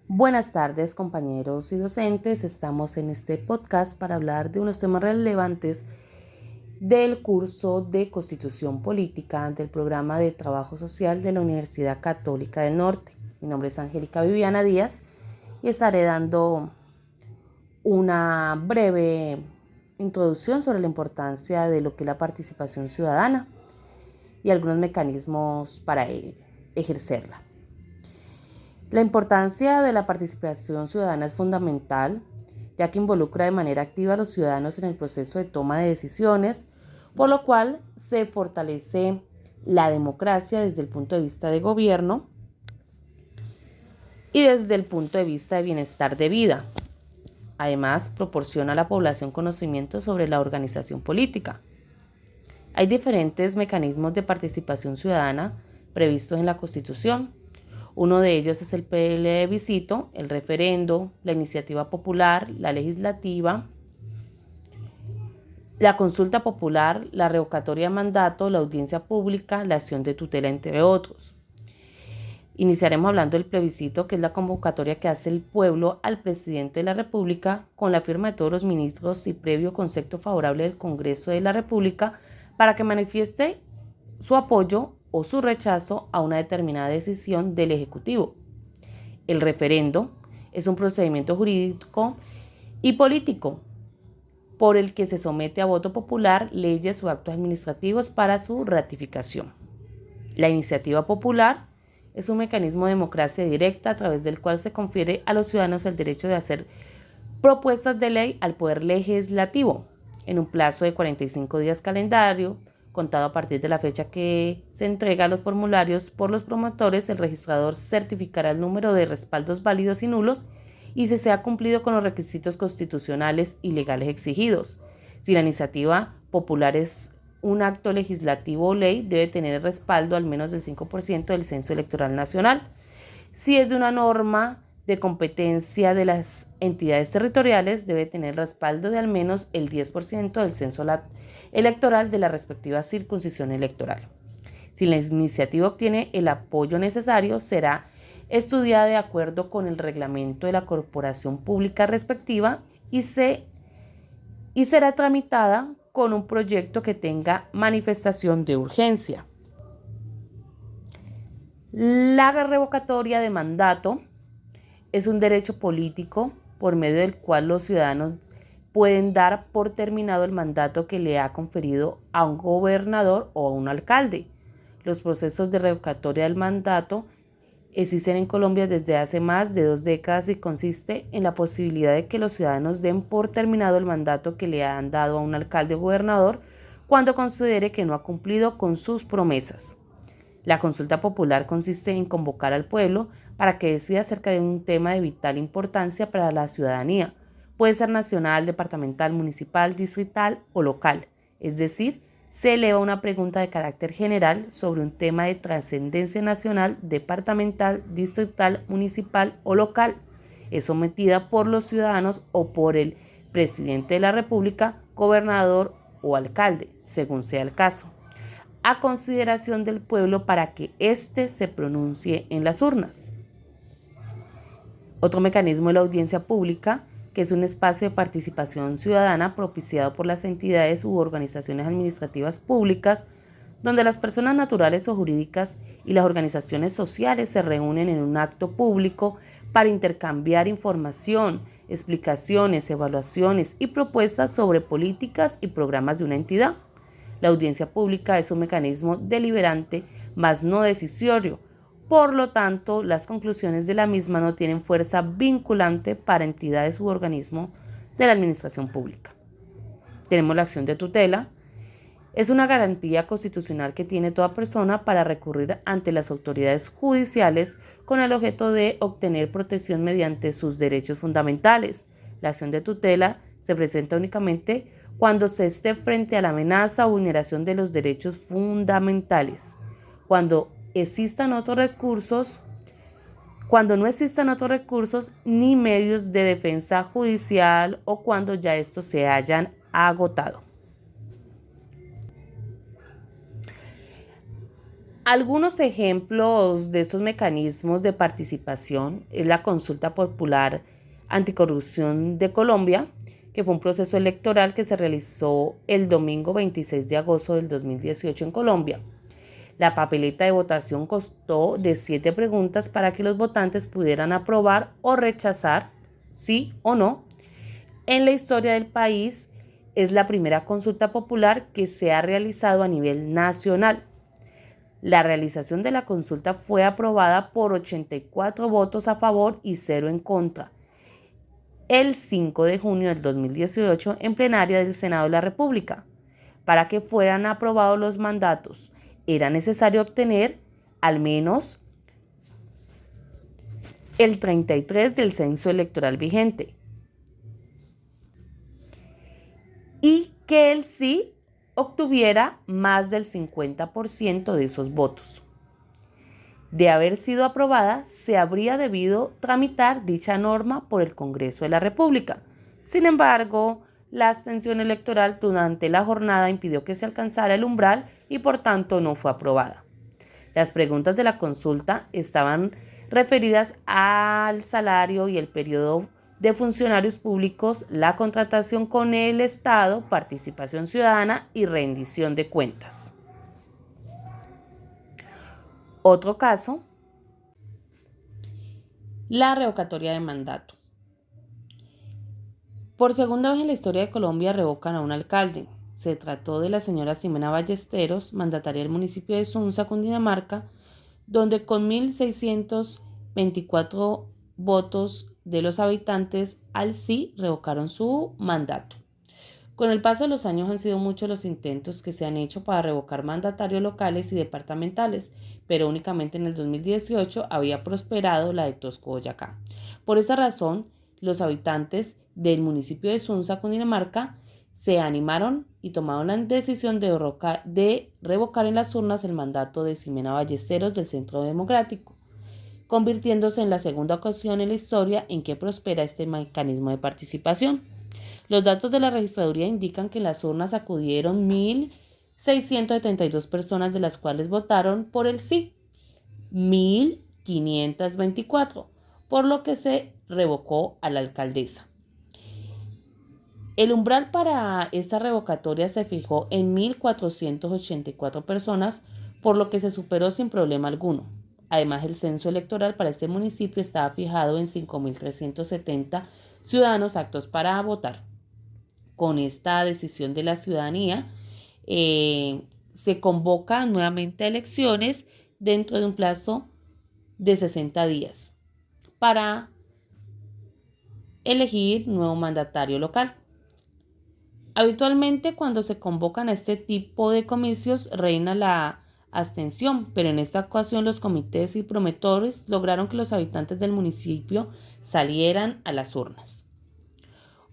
Buenas tardes, compañeros y docentes. Estamos en este podcast para hablar de unos temas relevantes del curso de Constitución Política del programa de Trabajo Social de la Universidad Católica del Norte. Mi nombre es Angélica Viviana Díaz y estaré dando una breve introducción sobre la importancia de lo que es la participación ciudadana y algunos mecanismos para ejercerla. La importancia de la participación ciudadana es fundamental, ya que involucra de manera activa a los ciudadanos en el proceso de toma de decisiones, por lo cual se fortalece la democracia desde el punto de vista de gobierno y desde el punto de vista de bienestar de vida. Además, proporciona a la población conocimiento sobre la organización política. Hay diferentes mecanismos de participación ciudadana previstos en la Constitución. Uno de ellos es el plebiscito, el referendo, la iniciativa popular, la legislativa, la consulta popular, la revocatoria de mandato, la audiencia pública, la acción de tutela, entre otros. Iniciaremos hablando del plebiscito, que es la convocatoria que hace el pueblo al presidente de la República con la firma de todos los ministros y previo concepto favorable del Congreso de la República para que manifieste su apoyo o su rechazo a una determinada decisión del Ejecutivo. El referendo es un procedimiento jurídico y político por el que se somete a voto popular leyes o actos administrativos para su ratificación. La iniciativa popular es un mecanismo de democracia directa a través del cual se confiere a los ciudadanos el derecho de hacer propuestas de ley al Poder Legislativo en un plazo de 45 días calendario, contado a partir de la fecha que se entrega los formularios por los promotores. El registrador certificará el número de respaldos válidos y nulos y si se ha cumplido con los requisitos constitucionales y legales exigidos. Si la iniciativa popular es un acto legislativo o ley, debe tener el respaldo al menos del 5% del censo electoral nacional. Si es de una norma de competencia de las entidades territoriales, debe tener el respaldo de al menos el 10% del censo electoral de la respectiva circunscripción electoral. Si la iniciativa obtiene el apoyo necesario, será estudiada de acuerdo con el reglamento de la corporación pública respectiva y será tramitada con un proyecto que tenga manifestación de urgencia. La revocatoria de mandato es un derecho político por medio del cual los ciudadanos pueden dar por terminado el mandato que le ha conferido a un gobernador o a un alcalde. Los procesos de revocatoria del mandato existen en Colombia desde hace más de 2 décadas y consiste en la posibilidad de que los ciudadanos den por terminado el mandato que le han dado a un alcalde o gobernador cuando considere que no ha cumplido con sus promesas. La consulta popular consiste en convocar al pueblo para que decida acerca de un tema de vital importancia para la ciudadanía. Puede ser nacional, departamental, municipal, distrital o local. Es decir, se eleva una pregunta de carácter general sobre un tema de trascendencia nacional, departamental, distrital, municipal o local. Es sometida por los ciudadanos o por el presidente de la República, gobernador o alcalde, según sea el caso, a consideración del pueblo para que éste se pronuncie en las urnas. Otro mecanismo es la audiencia pública, que es un espacio de participación ciudadana propiciado por las entidades u organizaciones administrativas públicas, donde las personas naturales o jurídicas y las organizaciones sociales se reúnen en un acto público para intercambiar información, explicaciones, evaluaciones y propuestas sobre políticas y programas de una entidad. La audiencia pública es un mecanismo deliberante, mas no decisorio. Por lo tanto, las conclusiones de la misma no tienen fuerza vinculante para entidades u organismos de la administración pública. Tenemos la acción de tutela. Es una garantía constitucional que tiene toda persona para recurrir ante las autoridades judiciales con el objeto de obtener protección mediante sus derechos fundamentales. La acción de tutela se presenta únicamente cuando se esté frente a la amenaza o vulneración de los derechos fundamentales, cuando no existan otros recursos ni medios de defensa judicial o cuando ya estos se hayan agotado. Algunos ejemplos de estos mecanismos de participación es la Consulta Popular Anticorrupción de Colombia, que fue un proceso electoral que se realizó el domingo 26 de agosto del 2018 en Colombia. La papeleta de votación constó de 7 preguntas para que los votantes pudieran aprobar o rechazar, sí o no. En la historia del país es la primera consulta popular que se ha realizado a nivel nacional. La realización de la consulta fue aprobada por 84 votos a favor y 0 en contra el 5 de junio del 2018 en plenaria del Senado de la República. Para que fueran aprobados los mandatos, era necesario obtener al menos el 33 del censo electoral vigente y que el sí obtuviera más del 50% de esos votos. De haber sido aprobada, se habría debido tramitar dicha norma por el Congreso de la República. Sin embargo, la abstención electoral durante la jornada impidió que se alcanzara el umbral y por tanto no fue aprobada. Las preguntas de la consulta estaban referidas al salario y el periodo de funcionarios públicos, la contratación con el Estado, participación ciudadana y rendición de cuentas. Otro caso, la revocatoria de mandato. Por segunda vez en la historia de Colombia revocan a un alcalde. Se trató de la señora Ximena Ballesteros, mandataria del municipio de Sunza, Cundinamarca, donde con 1.624 votos de los habitantes al sí revocaron su mandato. Con el paso de los años han sido muchos los intentos que se han hecho para revocar mandatarios locales y departamentales, pero únicamente en el 2018 había prosperado la de Tosco, Boyacá. Por esa razón, los habitantes del municipio de Sunza, Cundinamarca, se animaron y tomaron la decisión de revocar en las urnas el mandato de Ximena Ballesteros del Centro Democrático, convirtiéndose en la segunda ocasión en la historia en que prospera este mecanismo de participación. Los datos de la registraduría indican que en las urnas acudieron 1.672 personas, de las cuales votaron por el sí 1.524, por lo que se revocó a la alcaldesa. El umbral para esta revocatoria se fijó en 1.484 personas, por lo que se superó sin problema alguno. Además, el censo electoral para este municipio estaba fijado en 5.370 ciudadanos aptos para votar. Con esta decisión de la ciudadanía, se convocan nuevamente a elecciones dentro de un plazo de 60 días para elegir nuevo mandatario local. Habitualmente, cuando se convocan a este tipo de comicios, reina la abstención, pero en esta ocasión los comités y promotores lograron que los habitantes del municipio salieran a las urnas.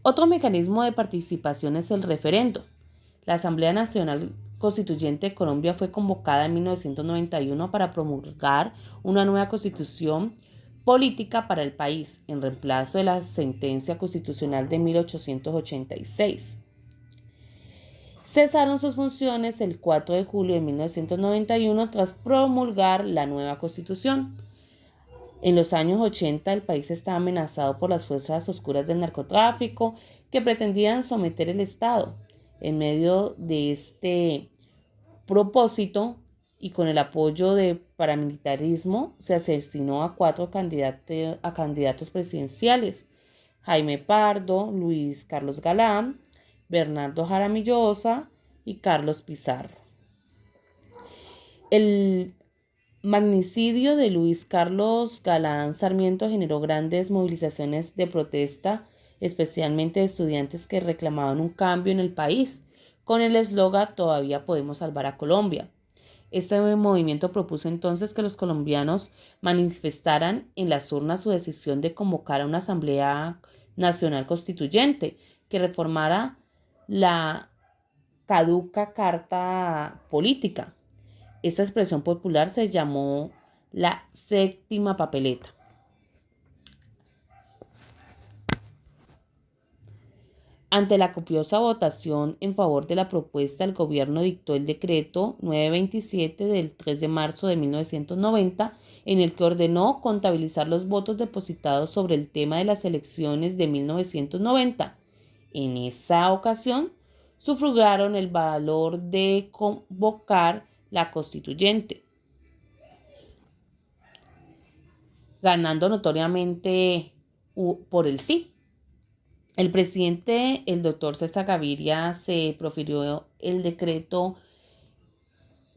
Otro mecanismo de participación es el referendo. La Asamblea Nacional Constituyente de Colombia fue convocada en 1991 para promulgar una nueva constitución política para el país, en reemplazo de la sentencia constitucional de 1886. Cesaron sus funciones el 4 de julio de 1991 tras promulgar la nueva constitución. En los años 80 el país estaba amenazado por las fuerzas oscuras del narcotráfico que pretendían someter el Estado. En medio de este propósito y con el apoyo de paramilitarismo, se asesinó a 4 candidatos presidenciales: Jaime Pardo, Luis Carlos Galán, Bernardo Jaramillo Osa y Carlos Pizarro. El magnicidio de Luis Carlos Galán Sarmiento generó grandes movilizaciones de protesta, especialmente de estudiantes que reclamaban un cambio en el país, con el eslogan "Todavía podemos salvar a Colombia". Este movimiento propuso entonces que los colombianos manifestaran en las urnas su decisión de convocar a una Asamblea Nacional Constituyente que reformara la caduca Carta Política. Esta expresión popular se llamó la séptima papeleta. Ante la copiosa votación en favor de la propuesta, el gobierno dictó el decreto 927 del 3 de marzo de 1990, en el que ordenó contabilizar los votos depositados sobre el tema de las elecciones de 1990. En esa ocasión, sufragaron el valor de convocar la constituyente, ganando notoriamente por el sí. El presidente, el doctor César Gaviria, se profirió el decreto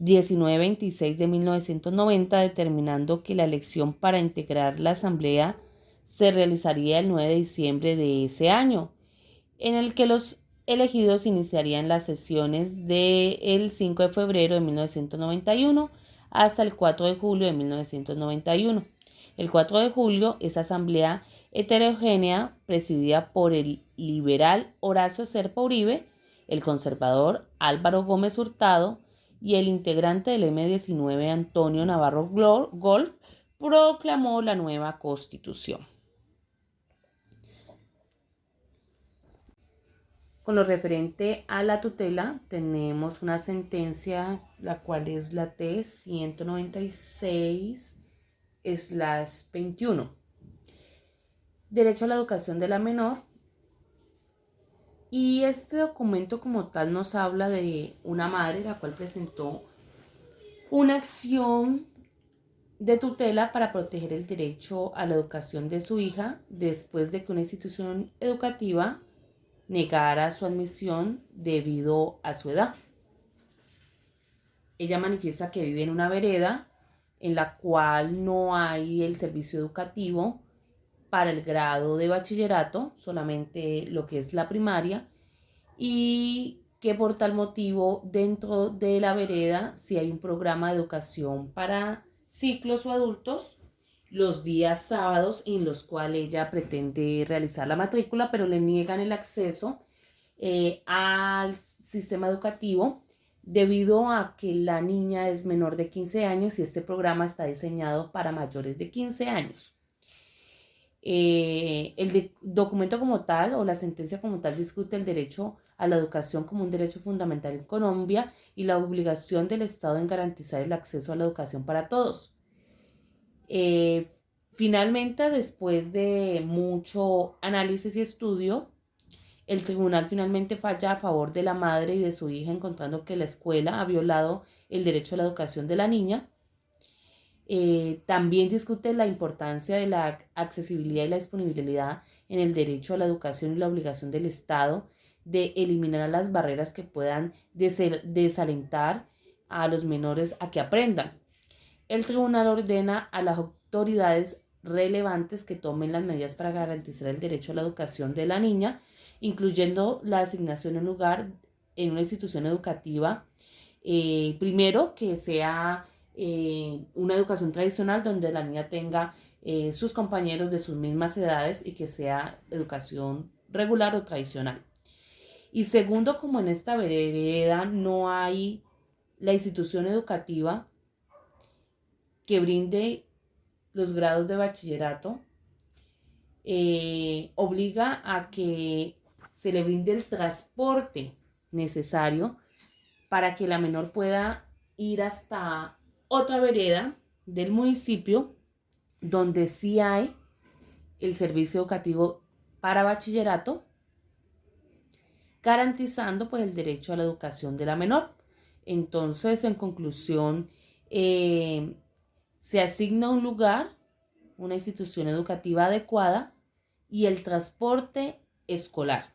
1926 de 1990, determinando que la elección para integrar la asamblea se realizaría el 9 de diciembre de ese año, en el que los elegidos iniciarían las sesiones del 5 de febrero de 1991 hasta el 4 de julio de 1991. El 4 de julio, esa asamblea heterogénea, presidida por el liberal Horacio Serpa Uribe, el conservador Álvaro Gómez Hurtado y el integrante del M-19 Antonio Navarro Golf, proclamó la nueva constitución. Con lo referente a la tutela, tenemos una sentencia, la cual es la T-196/21. Derecho a la educación de la menor. Y este documento como tal nos habla de una madre la cual presentó una acción de tutela para proteger el derecho a la educación de su hija después de que una institución educativa negara su admisión debido a su edad. Ella manifiesta que vive en una vereda en la cual no hay el servicio educativo para el grado de bachillerato, solamente lo que es la primaria, y que por tal motivo dentro de la vereda sí hay un programa de educación para ciclos o adultos los días sábados en los cuales ella pretende realizar la matrícula, pero le niegan el acceso al sistema educativo debido a que la niña es menor de 15 años y este programa está diseñado para mayores de 15 años. El documento como tal o la sentencia como tal discute el derecho a la educación como un derecho fundamental en Colombia y la obligación del Estado en garantizar el acceso a la educación para todos. Finalmente, después de mucho análisis y estudio, el tribunal finalmente falla a favor de la madre y de su hija, encontrando que la escuela ha violado el derecho a la educación de la niña. También discute la importancia de la accesibilidad y la disponibilidad en el derecho a la educación y la obligación del Estado de eliminar las barreras que puedan desalentar a los menores a que aprendan. El tribunal ordena a las autoridades relevantes que tomen las medidas para garantizar el derecho a la educación de la niña, incluyendo la asignación de un lugar en una institución educativa, primero que sea una educación tradicional donde la niña tenga sus compañeros de sus mismas edades y que sea educación regular o tradicional. Y segundo, como en esta vereda no hay la institución educativa que brinde los grados de bachillerato, obliga a que se le brinde el transporte necesario para que la menor pueda ir hasta otra vereda del municipio donde sí hay el servicio educativo para bachillerato, garantizando pues el derecho a la educación de la menor. Entonces, en conclusión, se asigna un lugar, una institución educativa adecuada y el transporte escolar.